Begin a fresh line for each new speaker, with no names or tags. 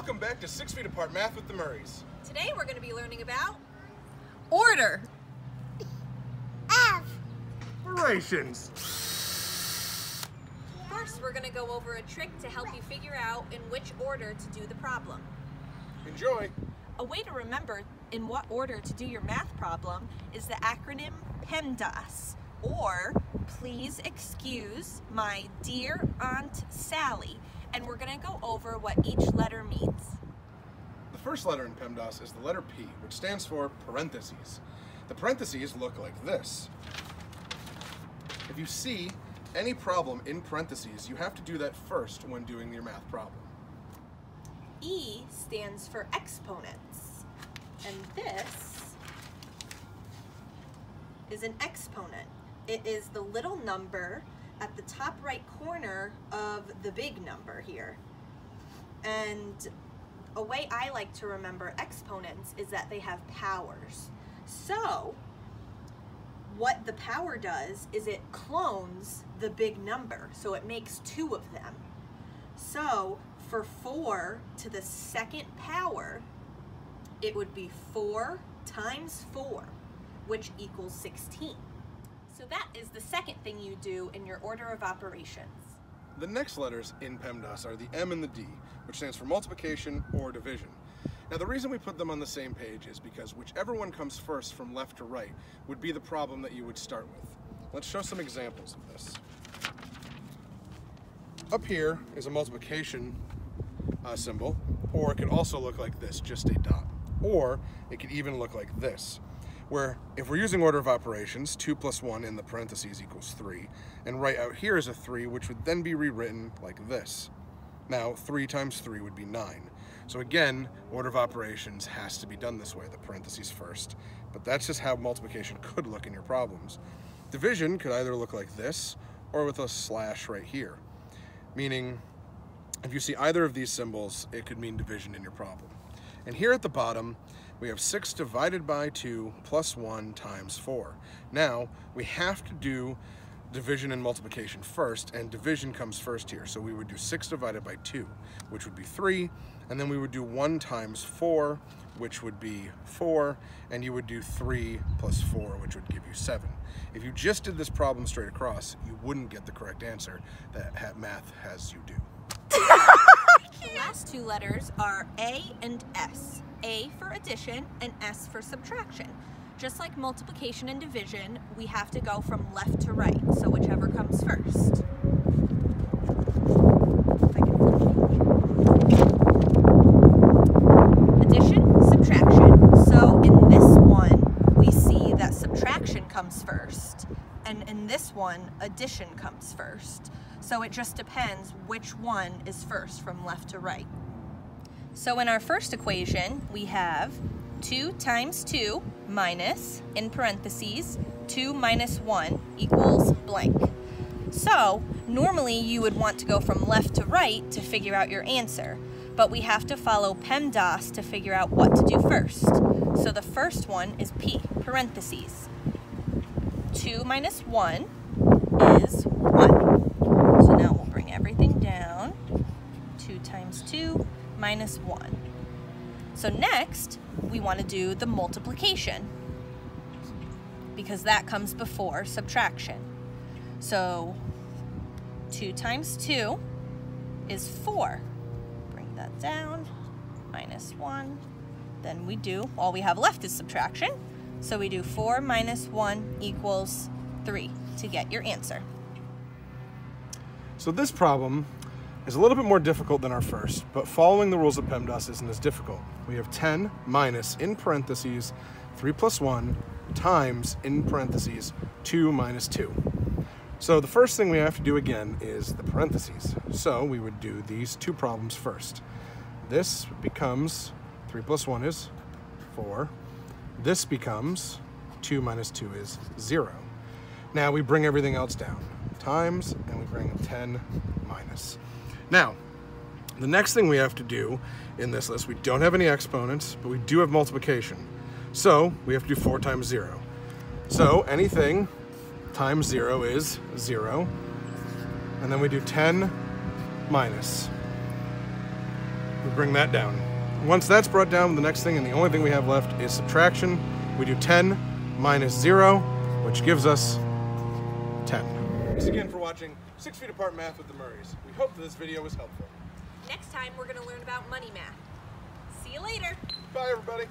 Welcome back to 6 Feet Apart Math with the Murrays.
Today we're going to be learning about order.
Operations.
First, we're going to go over a trick to help you figure out in which order to do the problem.
Enjoy.
A way to remember in what order to do your math problem is the acronym PEMDAS, or Please Excuse My Dear Aunt Sally, and we're going to go over what each letter means.
The first letter in PEMDAS is the letter P, which stands for parentheses. The parentheses look like this. If you see any problem in parentheses, you have to do that first when doing your math problem.
E stands for exponents, and this is an exponent. It is the little number at the top right corner of the big number here. And a way I like to remember exponents is that they have powers. So what the power does is it clones the big number, so it makes two of them. So for 4 to the second power, it would be 4 times 4, which equals 16. So that is the second thing you do in your order of operations.
The next letters in PEMDAS are the M and the D, which stands for multiplication or division. Now the reason we put them on the same page is because whichever one comes first from left to right would be the problem that you would start with. Let's show some examples of this. Up here is a multiplication symbol, or it could also look like this, just a dot. Or it could even look like this, where if we're using order of operations, 2 plus 1 in the parentheses equals 3, and right out here is a 3, which would then be rewritten like this. Now 3 times 3 would be 9. So again, order of operations has to be done this way, the parentheses first, but that's just how multiplication could look in your problems. Division could either look like this, or with a slash right here, meaning if you see either of these symbols, it could mean division in your problem. And here at the bottom, we have 6 divided by 2 plus 1 times 4. Now, we have to do division and multiplication first, and division comes first here. So we would do 6 divided by 2, which would be 3, and then we would do 1 times 4, which would be 4, and you would do 3 plus 4, which would give you 7. If you just did this problem straight across, you wouldn't get the correct answer that math has you do.
The last two letters are A and S. A for addition and S for subtraction. Just like multiplication and division, we have to go from left to right, so whichever comes first. Addition, subtraction. So in this one, we see that subtraction comes first, and in this one, addition comes first. So it just depends which one is first from left to right. So in our first equation, we have 2 times 2 minus, in parentheses, 2 minus 1 equals blank. So normally you would want to go from left to right to figure out your answer, but we have to follow PEMDAS to figure out what to do first. So the first one is P, parentheses. 2 minus 1 is 1. So now we'll bring everything down. 2 times 2 minus 1. So next, we want to do the multiplication, because that comes before subtraction. So 2 times 2 is 4. Bring that down, minus 1. Then we do, all we have left is subtraction. So we do 4 minus 1 equals 3 to get your answer.
So this problem is a little bit more difficult than our first, but following the rules of PEMDAS isn't as difficult. We have 10 minus, in parentheses, 3 plus 1 times, in parentheses, 2 minus 2. So the first thing we have to do again is the parentheses. So we would do these two problems first. This becomes 3 plus 1 is 4. This becomes 2 minus 2 is 0. Now we bring everything else down. Times, and we bring 10 minus. Now, the next thing we have to do in this list, we don't have any exponents, but we do have multiplication. So we have to do 4 times 0. So anything times 0 is 0. And then we do 10 minus. we bring that down. Once that's brought down, the next thing and the only thing we have left is subtraction. We do 10 minus 0, which gives us 10. Thanks again for watching 6 Feet Apart Math with the Murrays. We hope that this video was helpful.
Next time, we're going to learn about money math. See you later.
Bye, everybody.